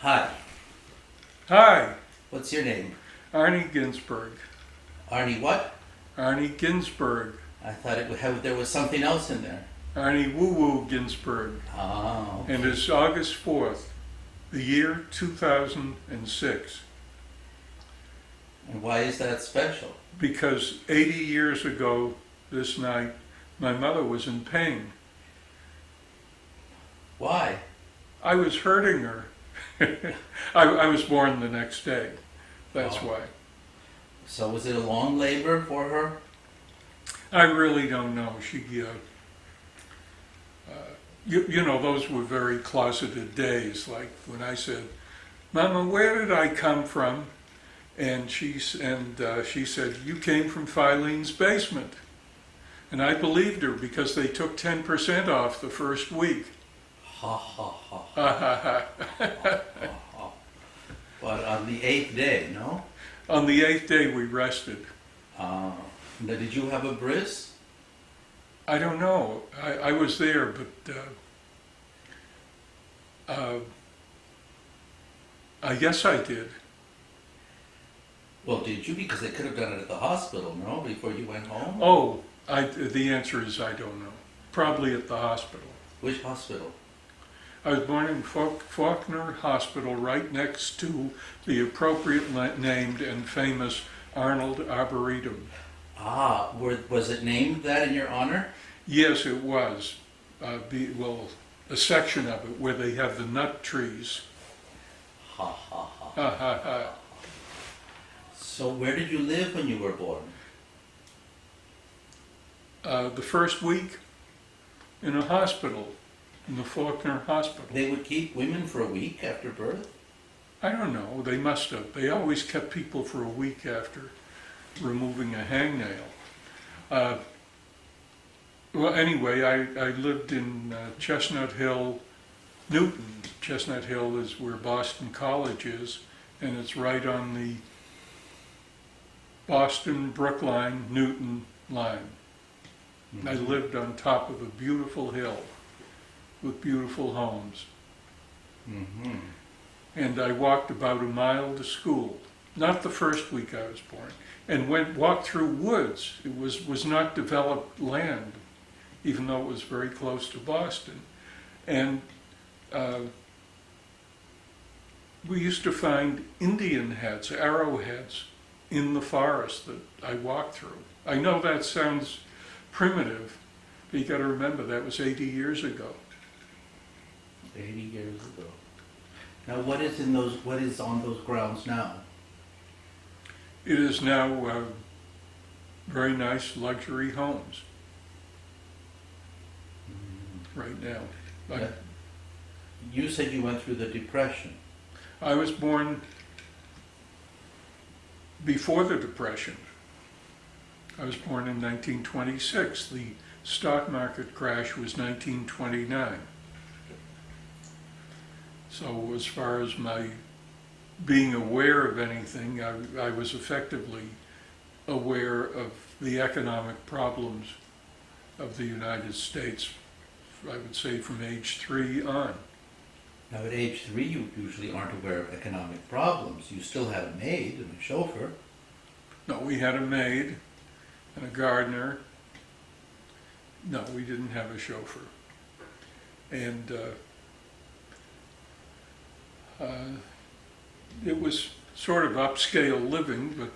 Hi, Hi, what's your name? Arnie Ginsburg. Arnie what? Arnie Ginsburg. I thought there was something else in there. Arnie Woo Woo Ginsburg. Oh, And okay. it's August 4th, the year 2006. And why is that special? Because 80 years ago this night, my mother was in pain. Why? I was hurting her. I was born the next day. That's Oh. why. So was it a long labor for her? I really don't know. You know, those were very closeted days. Like when I said, "Mama, where did I come from?" And she said, "You came from Filene's basement." And I believed her because they took 10% off the first week. Ha ha ha Ha ha ha. ha ha. But on the eighth day, no? On the 8th day, we rested. Now, did you have a bris? I don't know. I was there, but I guess I did. Well, did you? Because they could have done it at the hospital, no? Before you went home? Oh, the answer is I don't know. Probably at the hospital. Which hospital? I was born in Faulkner Hospital, right next to the appropriate named and famous Arnold Arboretum. Ah, was it named that in your honor? Yes, it was. A section of it where they have the nut trees. Ha ha ha. Ha ha ha. So where did you live when you were born? The first week in a hospital, in the Faulkner Hospital. They would keep women for a week after birth? I don't know, they must have. They always kept people for a week after removing a hangnail. Well, anyway, I lived in Chestnut Hill, Newton. Chestnut Hill is where Boston College is, and it's right on the Boston, Brookline, Newton line. I lived on top of a beautiful hill with beautiful homes. Mm-hmm. And I walked about a mile to school. Not the first week I was born. And walked through woods. It was not developed land, even though it was very close to Boston. And we used to find Indian heads, arrowheads, in the forest that I walked through. I know that sounds primitive, but you got to remember that was 80 years ago. 80 years ago. Now, what is on those grounds now? It is now very nice luxury homes right now. Yeah. You said you went through the Depression. I was born before the Depression. I was born in 1926. The stock market crash was 1929. So as far as my being aware of anything, I was effectively aware of the economic problems of the United States, I would say from age 3 on. Now, at age 3, you usually aren't aware of economic problems. You still had a maid and a chauffeur. No, we had a maid and a gardener. No, we didn't have a chauffeur. And it was sort of upscale living, but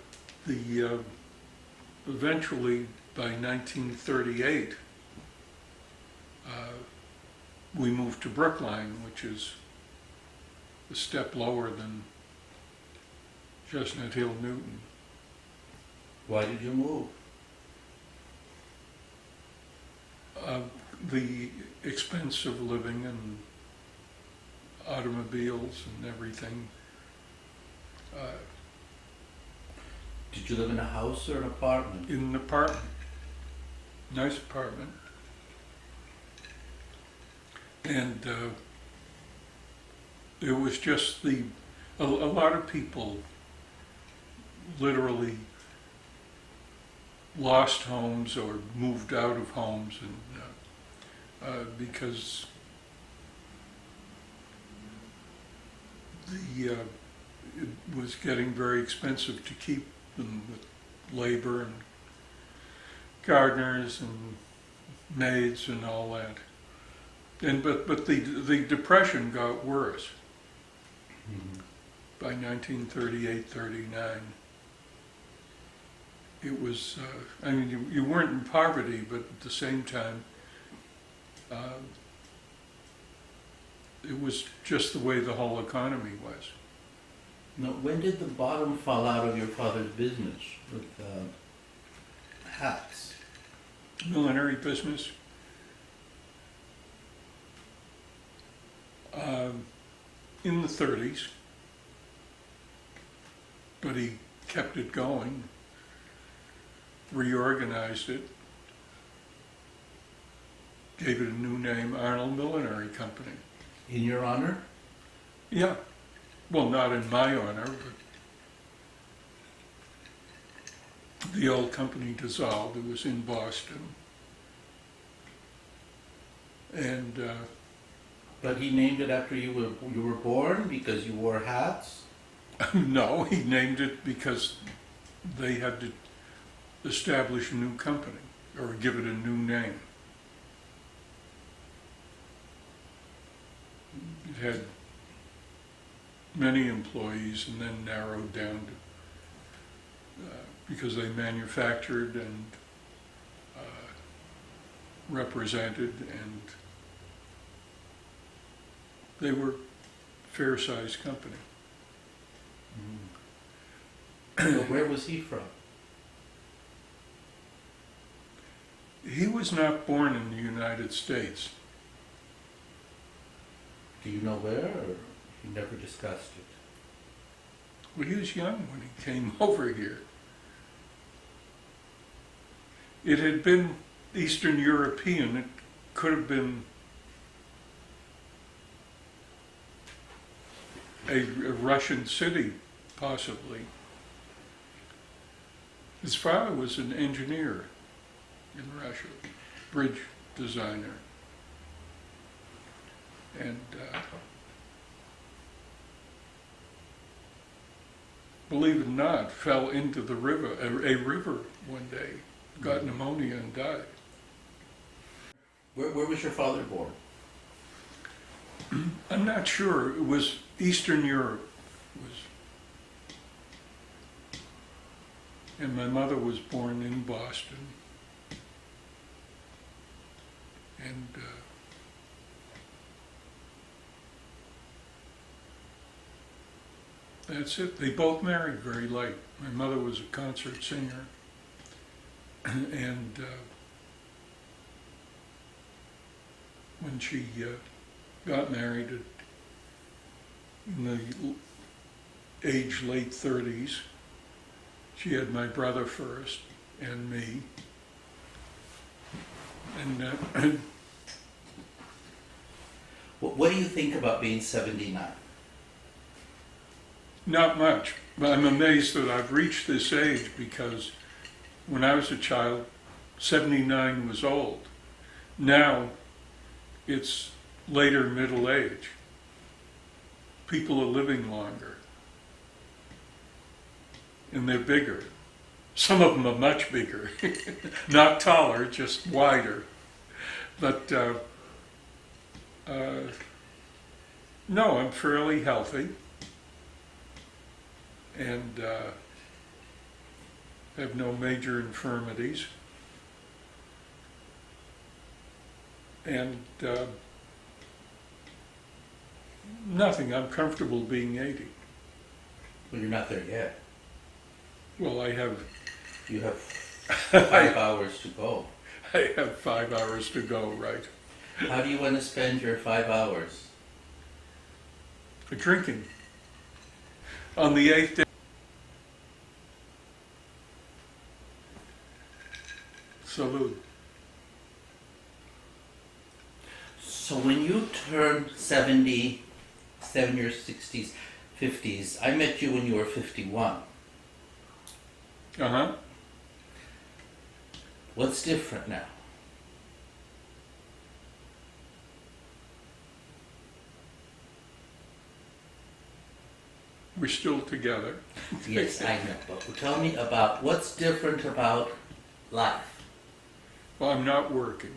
eventually by 1938 we moved to Brookline, which is a step lower than Chestnut Hill, Newton. Why did you move? The expense of living and automobiles and everything. Did you live in a house or an apartment? In an apartment, nice apartment. And it was just a lot of people literally lost homes or moved out of homes, and because it was getting very expensive to keep them with labor and gardeners and maids and all that. And but the depression got worse by 1938, 39. It was, I mean, you weren't in poverty, but at the same time, it was just the way the whole economy was. Now, when did the bottom fall out of your father's business with hats? Millinery business. In the 30s, but he kept it going, reorganized it, gave it a new name, Arnold Millinery Company. In your honor? Yeah, well, not in my honor, but the old company dissolved. It was in Boston. And But he named it after you were born because you wore hats? no, he named it because they had to establish a new company or give it a new name. It had many employees and then narrowed down to, because they manufactured and represented, and they were a fair-sized company. So where was he from? He was not born in the United States. Do you know where, or you never discussed it? Well, he was young when he came over here. It had been Eastern European. It could have been a Russian city, possibly. His father was an engineer in Russia, bridge designer. And believe it or not, fell into the river, a river one day, got pneumonia and died. Where was your father born? I'm not sure. It was Eastern Europe. And my mother was born in Boston. And that's it. They both married very late. My mother was a concert singer. And when she got married in the age late 30s, she had my brother first and me. And What do you think about being 79? not much, but I'm amazed that I've reached this age, because when I was a child, 79 was old. Now it's later middle age. People are living longer. And they're bigger. Some of them are much bigger. Not taller, just wider. But no, I'm fairly healthy. And have no major infirmities. And nothing. I'm comfortable being 80. Well, you're not there yet. Well, You have 5 hours to go. I have 5 hours to go, right? How do you want to spend your 5 hours? Drinking. On the 8th day. Salute. So when you turn 70, 70 or 60s, 50s, I met you when you were 51. Uh-huh. What's different now? We're still together. Yes, I know, but tell me about what's different about life. Well, I'm not working,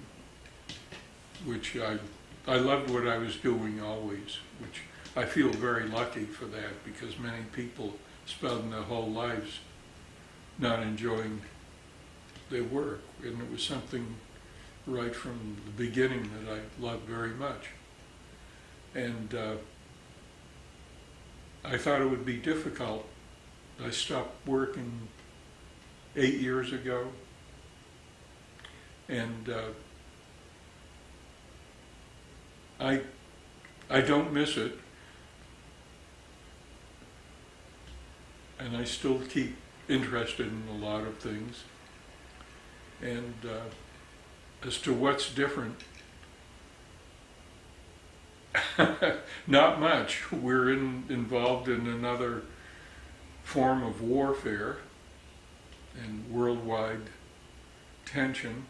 which I loved what I was doing always, which I feel very lucky for that because many people spend their whole lives not enjoying their work, and it was something right from the beginning that I loved very much. And I thought it would be difficult. I stopped working 8 years ago, and I don't miss it, and I still keep interested in a lot of things. And as to what's different, not much. We're involved in another form of warfare and worldwide tension.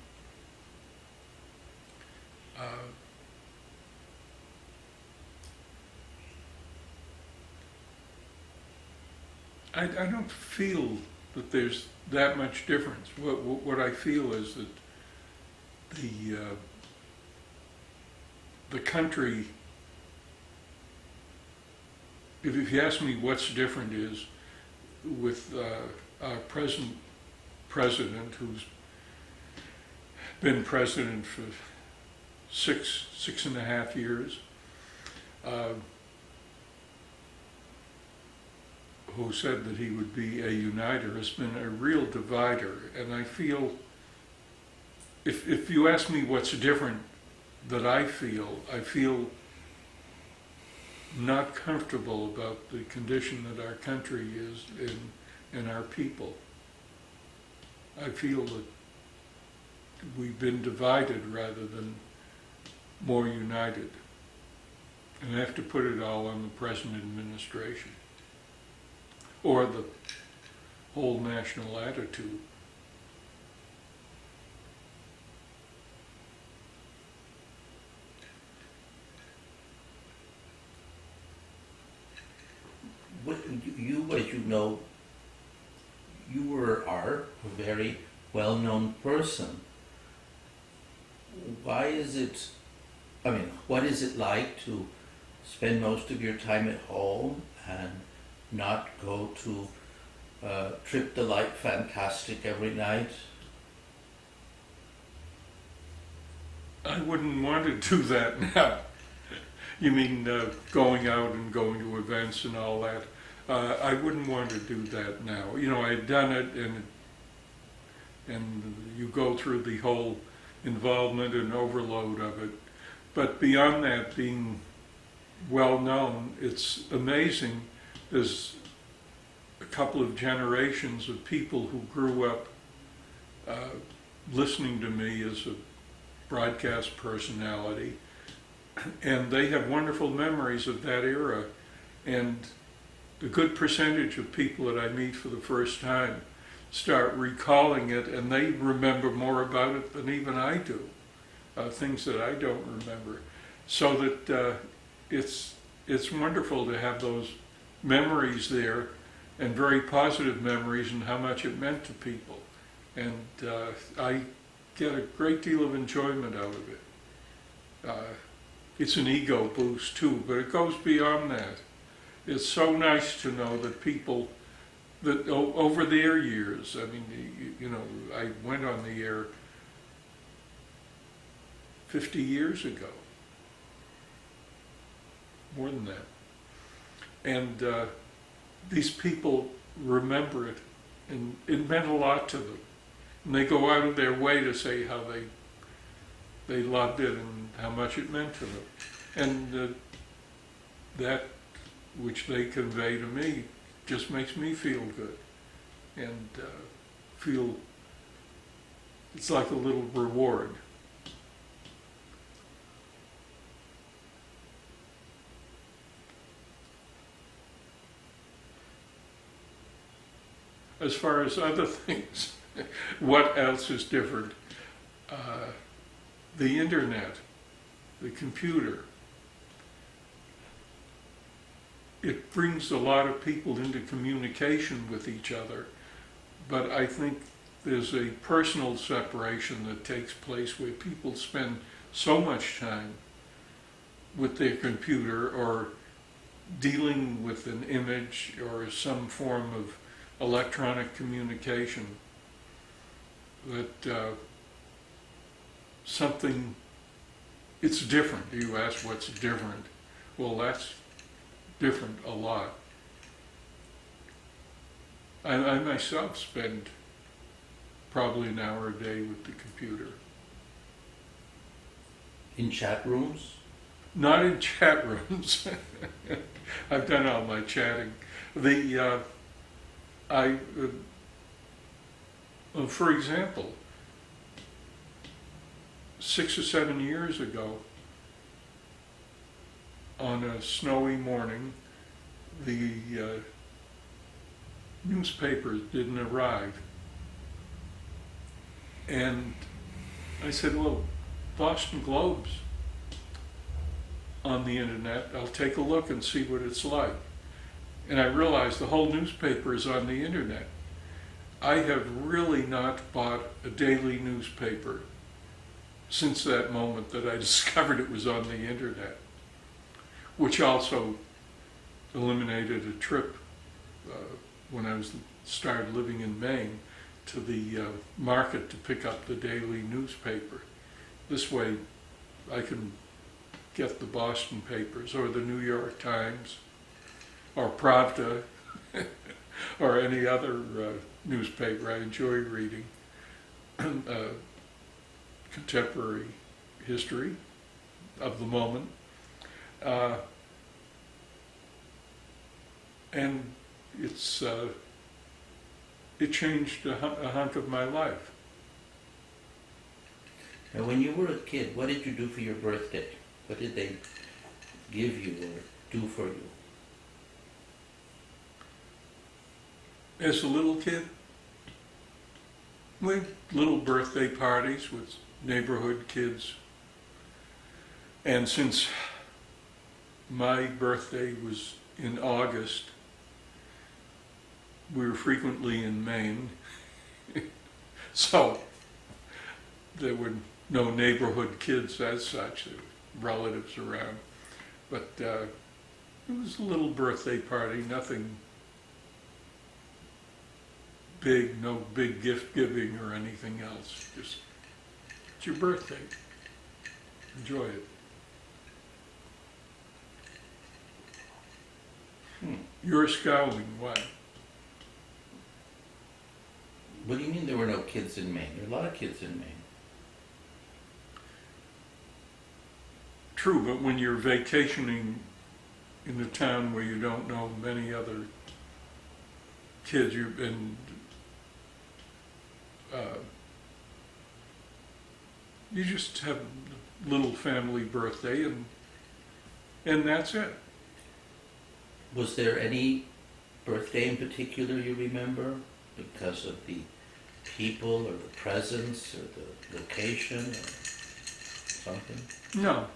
I don't feel that there's that much difference. What I feel is that the country, if you ask me what's different, is with our present president, who's been president for six and a half years, who said that he would be a uniter, has been a real divider. And I feel, if you ask me what's different that I feel not comfortable about the condition that our country is in and our people. I feel that we've been divided rather than more united. And I have to put it all on the present administration, or the whole national attitude. You, as you know, are a very well-known person. Why is it, what is it like to spend most of your time at home and not go to Trip the Light Fantastic every night? I wouldn't want to do that now. You mean going out and going to events and all that? I wouldn't want to do that now. You know, I'd done it, and you go through the whole involvement and overload of it. But beyond that, being well known, it's amazing. There's a couple of generations of people who grew up listening to me as a broadcast personality, and they have wonderful memories of that era. And a good percentage of people that I meet for the first time start recalling it, and they remember more about it than even I do, things that I don't remember. So that it's wonderful to have those memories there, and very positive memories, and how much it meant to people. And I get a great deal of enjoyment out of it. It's an ego boost too, but it goes beyond that. It's so nice to know that people, that over their years, I mean, you know, I went on the air 50 years ago, more than that. And these people remember it, and it meant a lot to them. And they go out of their way to say how they loved it and how much it meant to them. And that which they convey to me just makes me feel good, and feel it's like a little reward. As far as other things, what else is different? The internet, the computer. it brings a lot of people into communication with each other, but I think there's a personal separation that takes place where people spend so much time with their computer or dealing with an image or some form of electronic communication that something, it's different. You ask what's different. Well, that's different a lot. I myself spend probably an hour a day with the computer. In chat rooms? Not in chat rooms. I've done all my chatting. For example, 6 or 7 years ago, on a snowy morning, the newspapers didn't arrive. And I said, well, Boston Globe's on the internet. I'll take a look and see what it's like. And I realized the whole newspaper is on the internet. I have really not bought a daily newspaper since that moment that I discovered it was on the internet, which also eliminated a trip when I started living in Maine to the market to pick up the daily newspaper. This way I can get the Boston papers or the New York Times or Pravda or any other newspaper. I enjoy reading contemporary history of the moment. And it changed a hunk of my life. Now, when you were a kid, what did you do for your birthday? What did they give you or do for you? As a little kid, we had little birthday parties with neighborhood kids. And since my birthday was in August, we were frequently in Maine, so there were no neighborhood kids as such, there were relatives around. But it was a little birthday party, nothing big, no big gift giving or anything else. Just, it's your birthday. Enjoy it. You're scowling, why? What do you mean there were no kids in Maine? There are a lot of kids in Maine. True, but when you're vacationing in a town where you don't know many other kids, you just have a little family birthday and that's it. Was there any birthday in particular you remember because of the people or the presents or the location or something? No.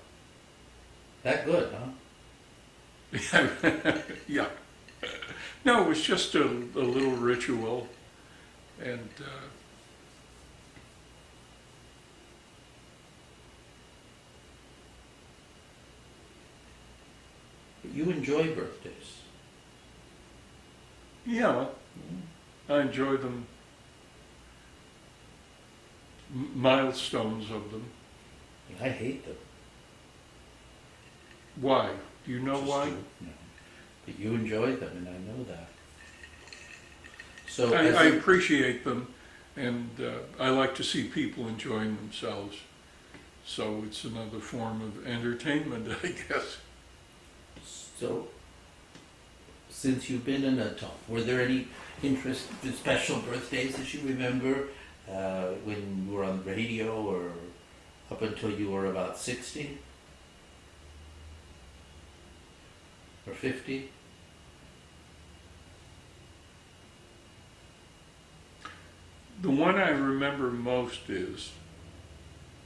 That good, huh? Yeah. No, it was just a little ritual, and But you enjoy birthdays. yeah, I enjoy them, milestones of them. I hate them. Why? Do you know Just why? No. But you enjoy them, and I know that. So I appreciate them, and I like to see people enjoying themselves. So it's another form of entertainment, I guess. So, since you've been an adult, were there any special birthdays that you remember when you were on the radio or up until you were about 60? Or 50? The one I remember most is,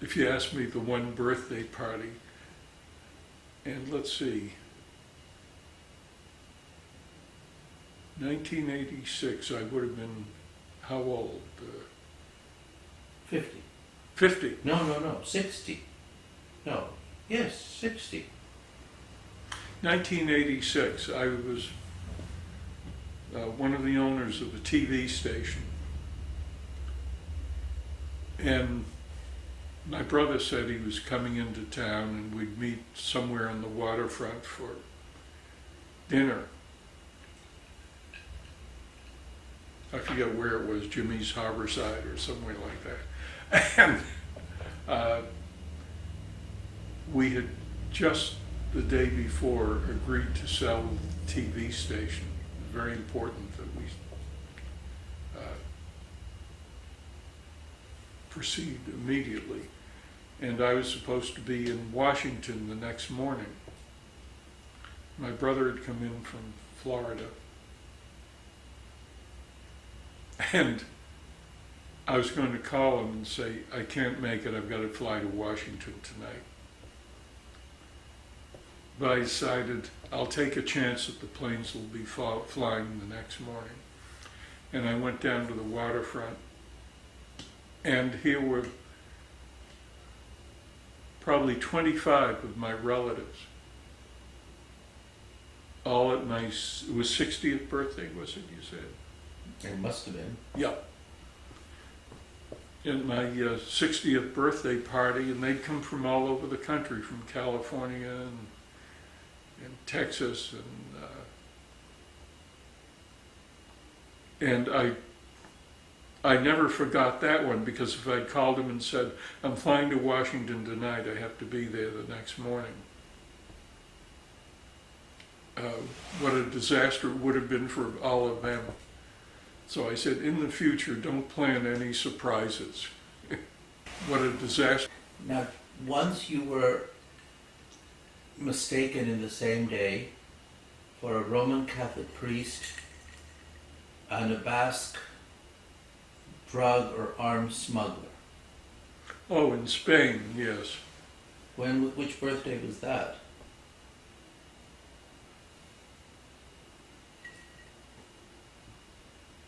if you ask me, the one birthday party, and let's see, 1986, I would have been, how old? 50. 50. No, 60. No, yes, 60. 1986, I was one of the owners of a TV station. And my brother said he was coming into town and we'd meet somewhere on the waterfront for dinner. I forget where it was, Jimmy's Harborside or somewhere like that. And we had just the day before agreed to sell the TV station. It was very important that we proceed immediately. And I was supposed to be in Washington the next morning. My brother had come in from Florida. And I was going to call him and say, I can't make it, I've got to fly to Washington tonight. But I decided I'll take a chance that the planes will be flying the next morning. And I went down to the waterfront, and here were probably 25 of my relatives. All at my, it was 60th birthday, was it, you said? It must have been. Yeah. In my 60th birthday party, and they'd come from all over the country, from California and Texas, and I never forgot that one, because if I'd called him and said, I'm flying to Washington tonight, I have to be there the next morning. What a disaster it would have been for all of them. So I said, in the future, don't plan any surprises. What a disaster. Now, once you were mistaken in the same day for a Roman Catholic priest and a Basque drug or arms smuggler. Oh, in Spain, yes. Which birthday was that?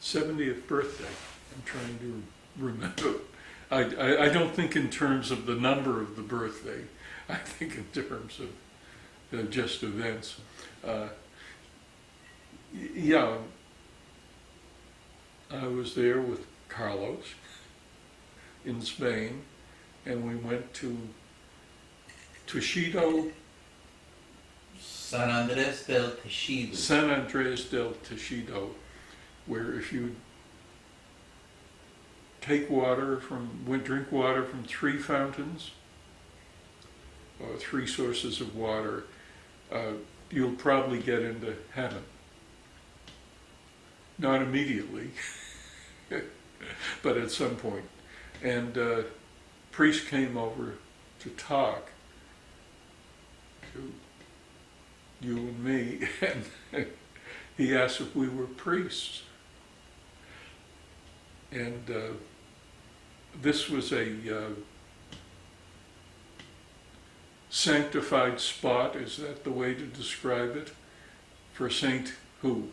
'70th birthday. I'm trying to remember. I don't think in terms of the number of the birthday. I think in terms of just events. Yeah, I was there with Carlos in Spain, and we went to Tejido. San Andrés del Tejido. San Andrés del Tejido, where if you take drink water from 3 fountains, or 3 sources of water, you'll probably get into heaven. Not immediately, but at some point. And priest came over to talk to you and me, and he asked if we were priests. And this was a sanctified spot, is that the way to describe it? For Saint who?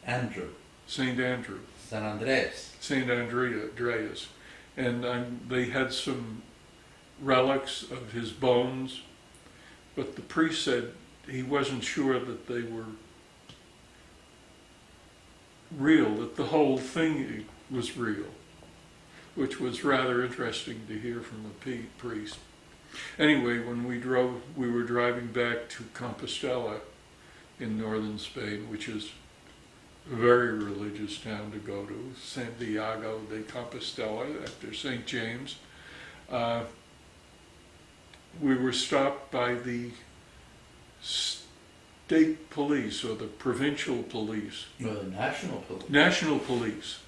Andrew. Saint Andrew. San Andrés. Saint Andreas. And they had some relics of his bones, but the priest said he wasn't sure that they were real, that the whole thing was real, which was rather interesting to hear from the priest. Anyway, when we were driving back to Compostela in northern Spain, which is a very religious town to go to, Santiago de Compostela, after St. James. We were stopped by the state police, or the provincial police. No, the national police. National police.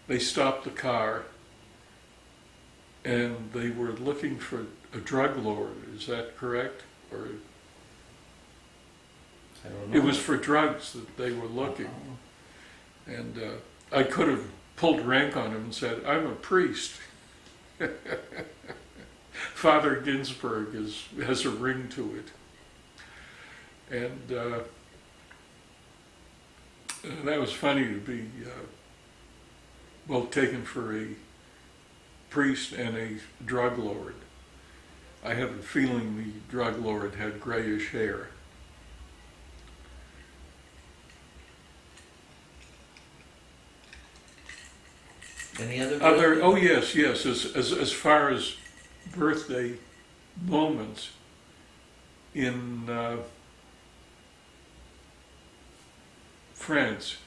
They stopped the car, and they were looking for a drug lord. Is that correct? Or I don't know. it was for drugs that they were looking. And I could have pulled rank on him and said, I'm a priest. Father Ginsburg has a ring to it. And That was funny to be both taken for a priest and a drug lord. I have a feeling the drug lord had grayish hair. Any other? Oh yes, yes. As far as birthday moments in France,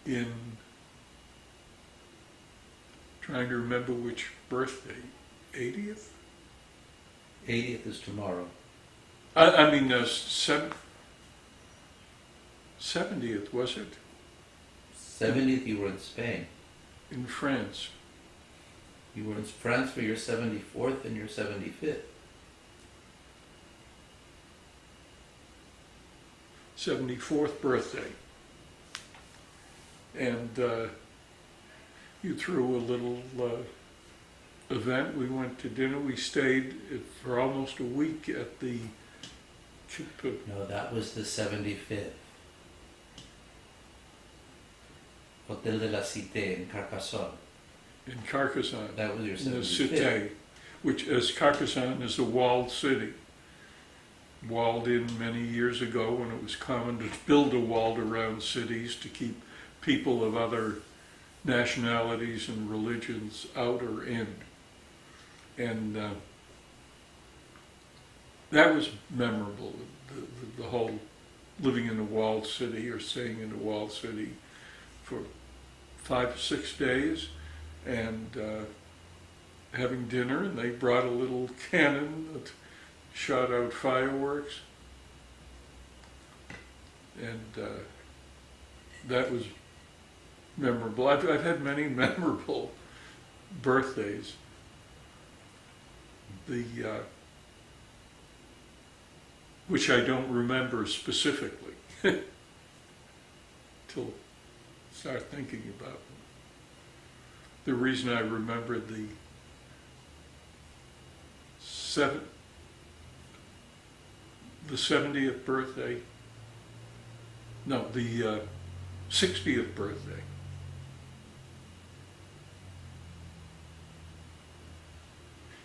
in trying to remember which birthday, 80th? 80th is tomorrow. I mean, 70th, was it? 70th, you were in Spain. In France. You were in France for your 74th and your 75th. 74th birthday. And you threw a little event. We went to dinner. We stayed for almost a week at the... No, that was the 75th. Hotel de la Cité in Carcassonne. in Carcassonne. That was your In the 75th. Cité, which as Carcassonne is a walled city. Walled in many years ago when it was common to build a walled around cities to keep people of other nationalities and religions out or in. And that was memorable, the whole living in a walled city or staying in a walled city for 5 or 6 days and having dinner, and they brought a little cannon that shot out fireworks, and that was memorable. I've had many memorable birthdays. Which I don't remember specifically till start thinking about them. The reason I remembered the 70th birthday, no, the 60th birthday.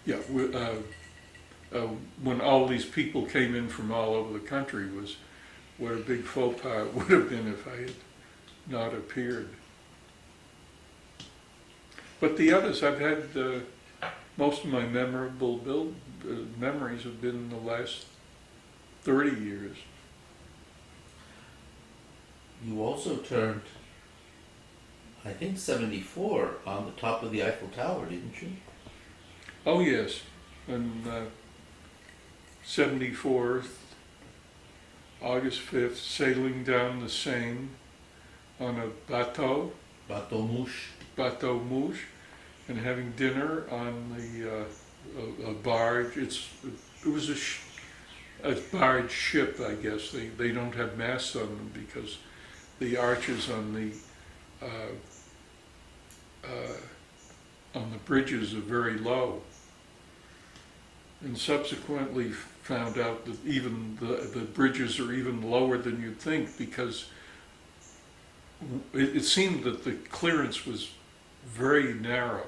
Yeah, when all these people came in from all over the country was what a big faux pas it would have been if I had not appeared. But the others, I've had, most of my memorable memories have been in the last 30 years. You also turned, I think, 74 on the top of the Eiffel Tower, didn't you? Oh yes, and 74th, August 5th, sailing down the Seine on a bateau mouche, and having dinner on the a barge. It was a barge ship, I guess. They don't have masts on them because the arches on the bridges are very low. And subsequently found out that even the bridges are even lower than you'd think, because it seemed that the clearance was very narrow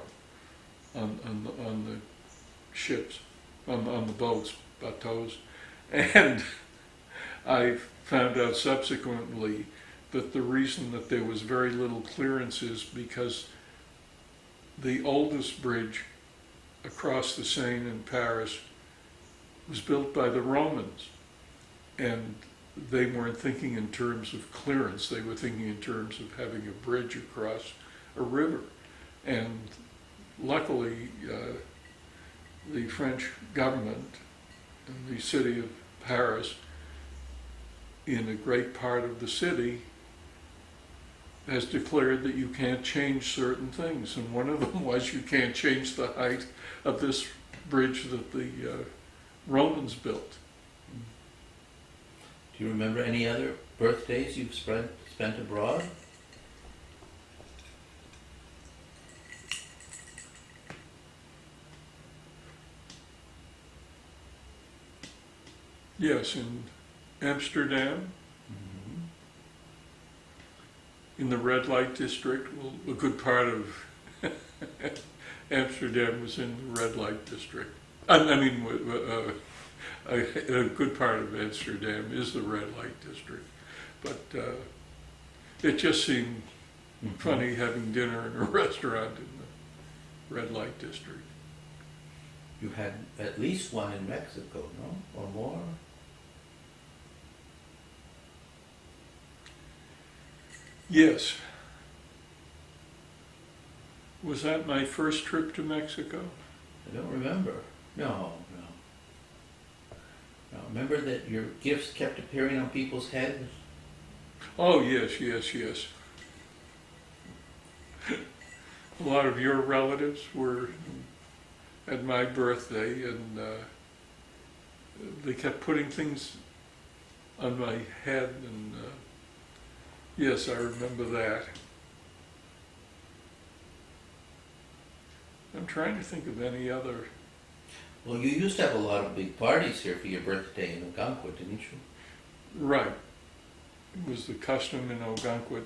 on the ships, on the boats, bateaus. And I found out subsequently that the reason that there was very little clearance is because the oldest bridge across the Seine in Paris was built by the Romans, and they weren't thinking in terms of clearance, they were thinking in terms of having a bridge across a river. And luckily the French government and the city of Paris, in a great part of the city, has declared that you can't change certain things, and one of them was you can't change the height of this bridge that the Romans built. Do you remember any other birthdays you've spent abroad? Yes, in Amsterdam, in the red light district. Well, a good part of Amsterdam was in the red light district. A good part of Amsterdam is the red light district. But it just seemed funny having dinner in a restaurant in the red light district. You had at least one in Mexico, no? Or more? Yes. Was that my first trip to Mexico? I don't remember. No. Remember that your gifts kept appearing on people's heads? Oh, yes. A lot of your relatives were at my birthday, and they kept putting things on my head, and yes, I remember that. I'm trying to think of any other. Well, you used to have a lot of big parties here for your birthday in Ogunquit, didn't you? Right. It was the custom in Ogunquit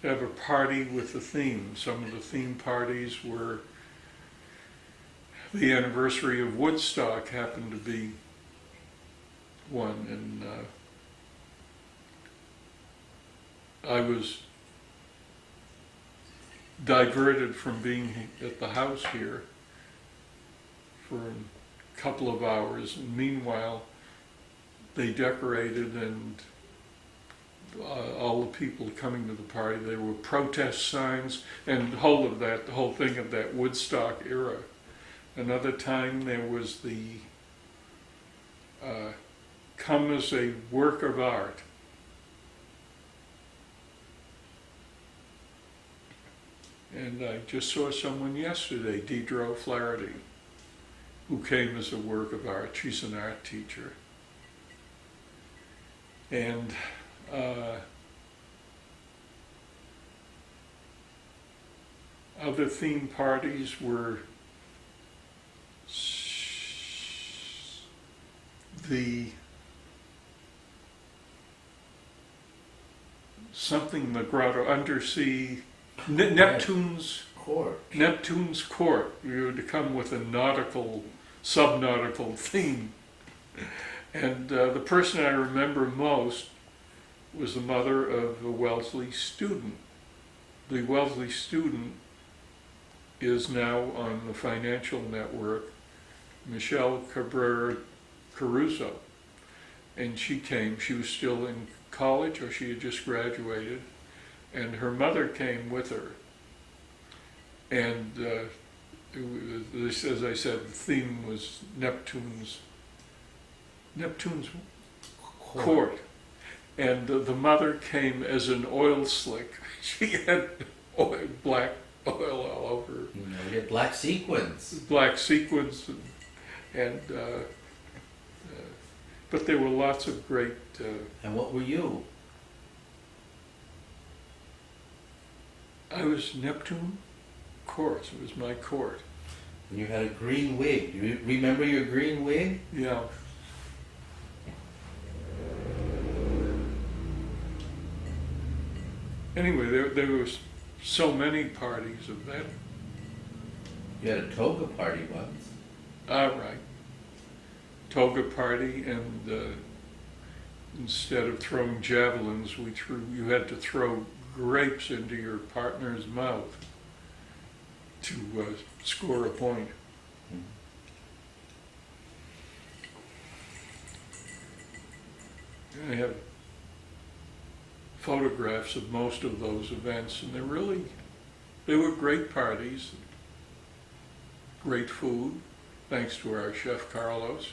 to have a party with a theme. Some of the theme parties were the anniversary of Woodstock happened to be one, and I was diverted from being at the house here for a couple of hours, and meanwhile they decorated, and all the people coming to the party, there were protest signs and the whole thing of that Woodstock era. Another time there was the come as a work of art. And I just saw someone yesterday, Deidre O'Flaherty, who came as a work of art. She's an art teacher. And other theme parties were the grotto, undersea, Neptune's Court. Neptune's Court. You were to come with a subnautical theme. And the person I remember most was the mother of a Wellesley student. The Wellesley student is now on the financial network, Michelle Cabrera Caruso. And she was still in college, or she had just graduated, and her mother came with her. And as I said, the theme was Neptune's Court. And the mother came as an oil slick. She had black oil all over her. You had black sequins. Black sequins, but there were lots of great. And what were you? I was Neptune Court. It was my court. And you had a green wig. Do you remember your green wig? Yeah. Anyway, there was so many parties of that. You had a toga party once. Right. Toga party, and instead of throwing javelins, you had to throw grapes into your partner's mouth to score a point. I have photographs of most of those events, and they were great parties, great food, thanks to our chef Carlos.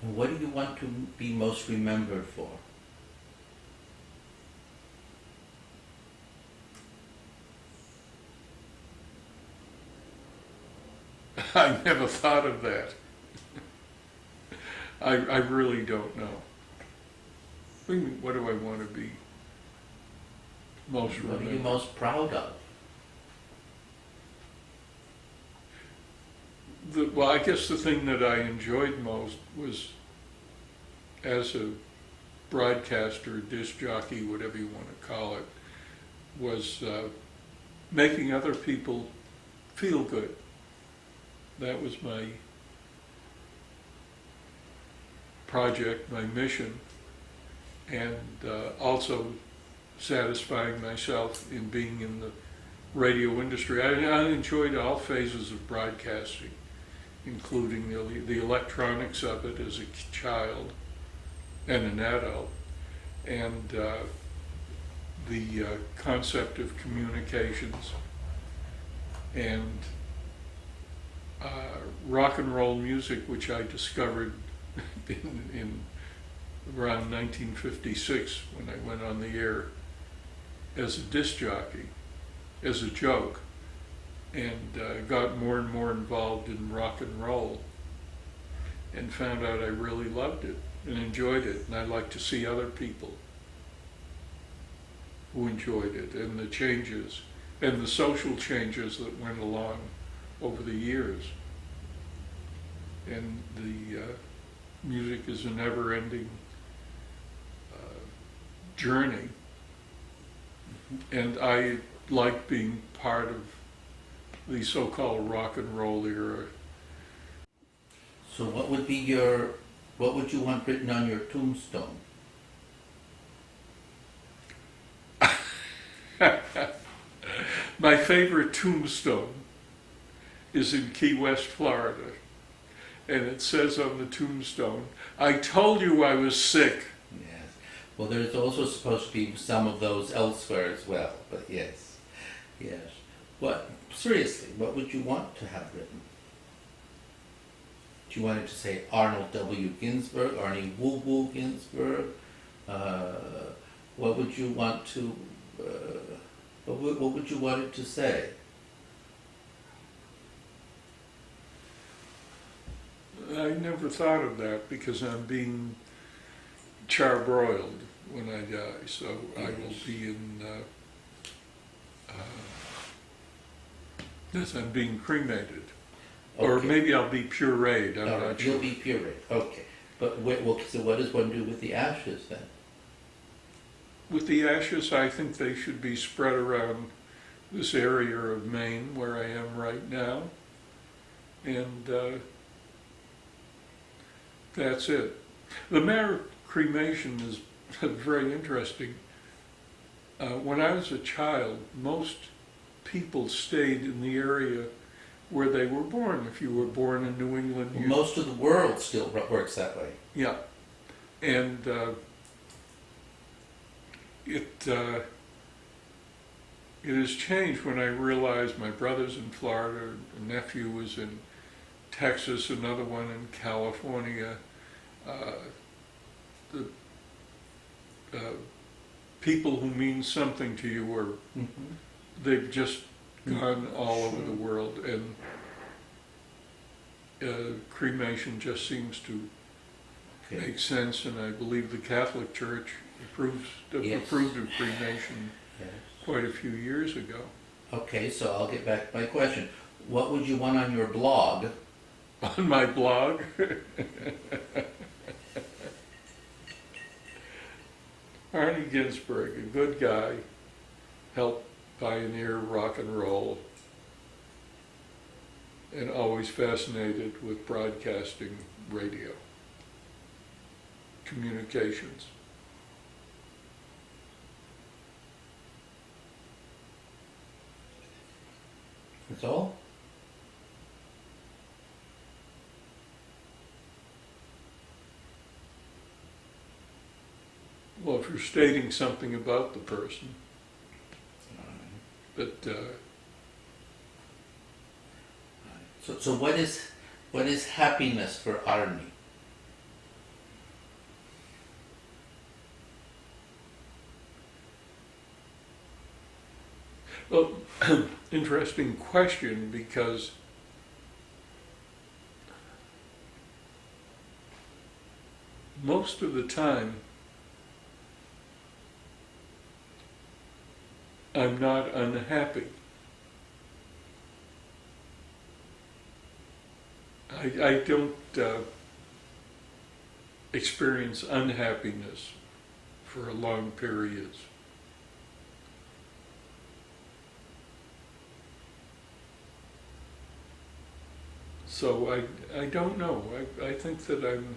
And what do you want to be most remembered for? I never thought of that. I really don't know. What do I want to be most remembered? What are you most proud of? Well, I guess the thing that I enjoyed most was, as a broadcaster, disc jockey, whatever you want to call it, was making other people feel good. That was my project, my mission, and also satisfying myself in being in the radio industry. I enjoyed all phases of broadcasting, including the electronics of it as a child and an adult, and the concept of communications, and rock and roll music, which I discovered in around 1956 when I went on the air as a disc jockey, as a joke, and got more and more involved in rock and roll, and found out I really loved it and enjoyed it, and I'd like to see other people who enjoyed it, and the changes and the social changes that went along over the years. And the music is a never-ending journey, and I like being part of the so-called rock and roll era. So what would you want written on your tombstone? My favorite tombstone is in Key West, Florida, and it says on the tombstone, "I told you I was sick." Yes. Well, there's also supposed to be some of those elsewhere as well, but yes. Yes. Seriously, what would you want to have written? Do you want it to say Arnold W. Ginsburg, Arnie Woo Woo Ginsburg? What would you want to, what would you want it to say? I never thought of that because I'm being charbroiled when I die, so I will be in, yes, I'm being cremated. Or Okay. maybe I'll be pureed, I'm All not right, sure. you'll be pureed. Okay. But so what does one do with the ashes then? With the ashes, I think they should be spread around this area of Maine where I am right now. And that's it. The matter of cremation is very interesting. When I was a child, most people stayed in the area where they were born. If you were born in New England, Well, most of the world still works that way. yeah, and it has changed when I realized my brother's in Florida, a nephew was in Texas, another one in California. The people who mean something to you are, Mm-hmm. they've just gone all over the world, and cremation just seems to Okay. make sense, and I believe the Catholic Church Yes. approved of cremation Yes. quite a few years ago. Okay, so I'll get back to my question. What would you want on your blog? On my blog, Arnie Ginsburg, a good guy, helped pioneer rock and roll, and always fascinated with broadcasting radio, communications. That's all? Well, if you're stating something about the person, but So what is happiness for Arnie? well, interesting question, because most of the time I'm not unhappy. I don't experience unhappiness for long periods. So I don't know. I think that I'm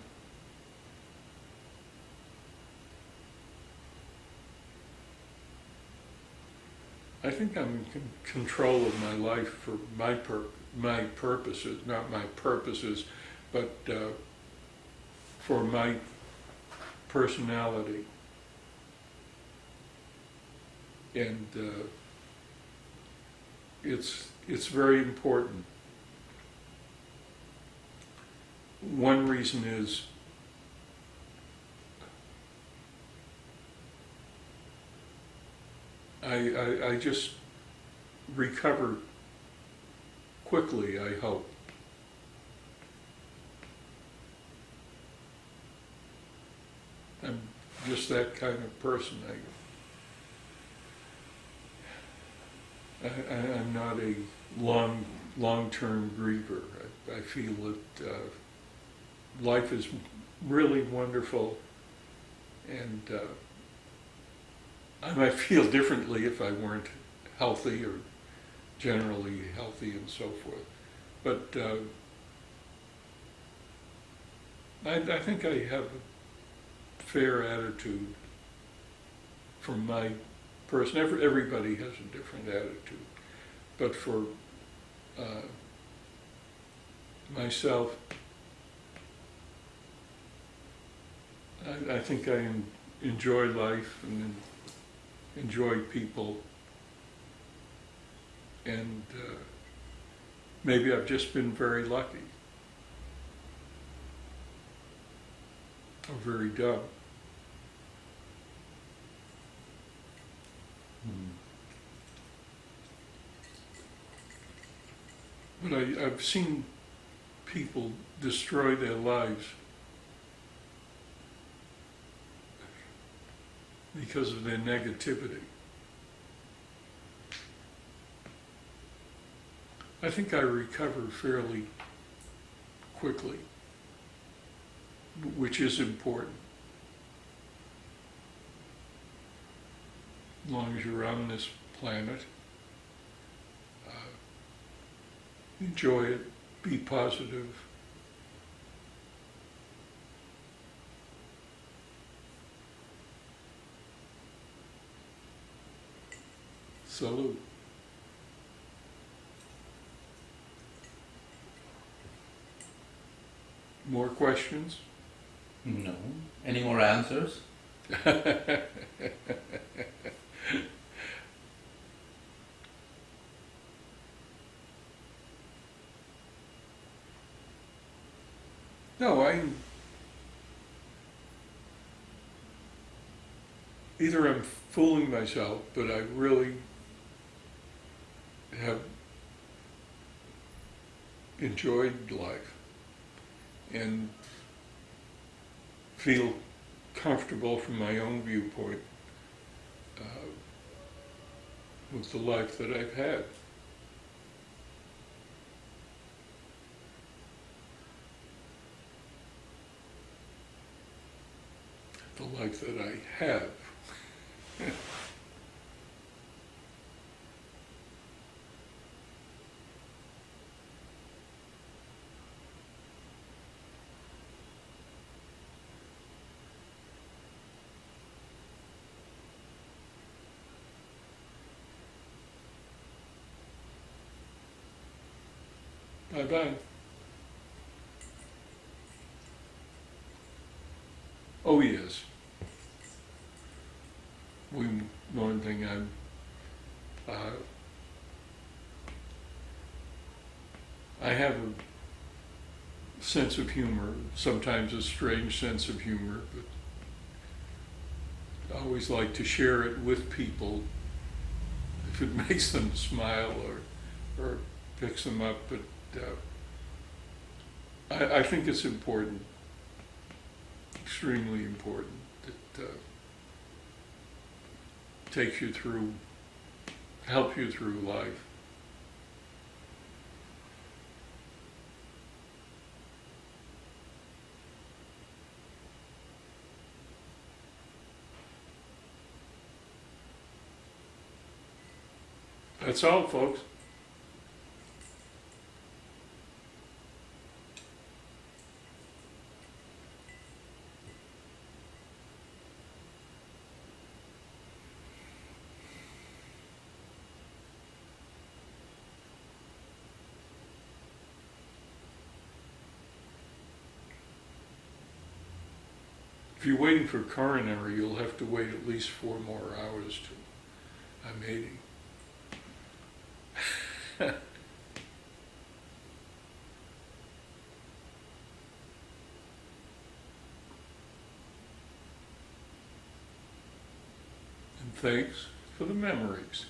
in control of my life for my purposes, not my purposes, but for my personality. And it's very important. One reason is I just recover quickly, I hope. I'm just that kind of person. I'm not a long-term griever. I feel that life is really wonderful, and I might feel differently if I weren't healthy or generally healthy and so forth. But I think I have a fair attitude from my person. Everybody has a different attitude. But for myself, I think I enjoy life and enjoy people, and maybe I've just been very lucky or very dumb. But I've seen people destroy their lives because of their negativity. I think I recover fairly quickly, which is important. As long as you're on this planet, enjoy it, be positive. Salute. More questions? No. Any more answers? No, either I'm fooling myself, but I really have enjoyed life and feel comfortable from my own viewpoint with the life that I've had. The life that I have. Bye-bye. Oh yes. One thing I have a sense of humor, sometimes a strange sense of humor, but I always like to share it with people if it makes them smile or picks them up. But I think it's important, extremely important, that takes you through, helps you through life. That's all, folks. If you're waiting for coronary, you'll have to wait at least 4 more hours to, I'm 80. And thanks for the memories.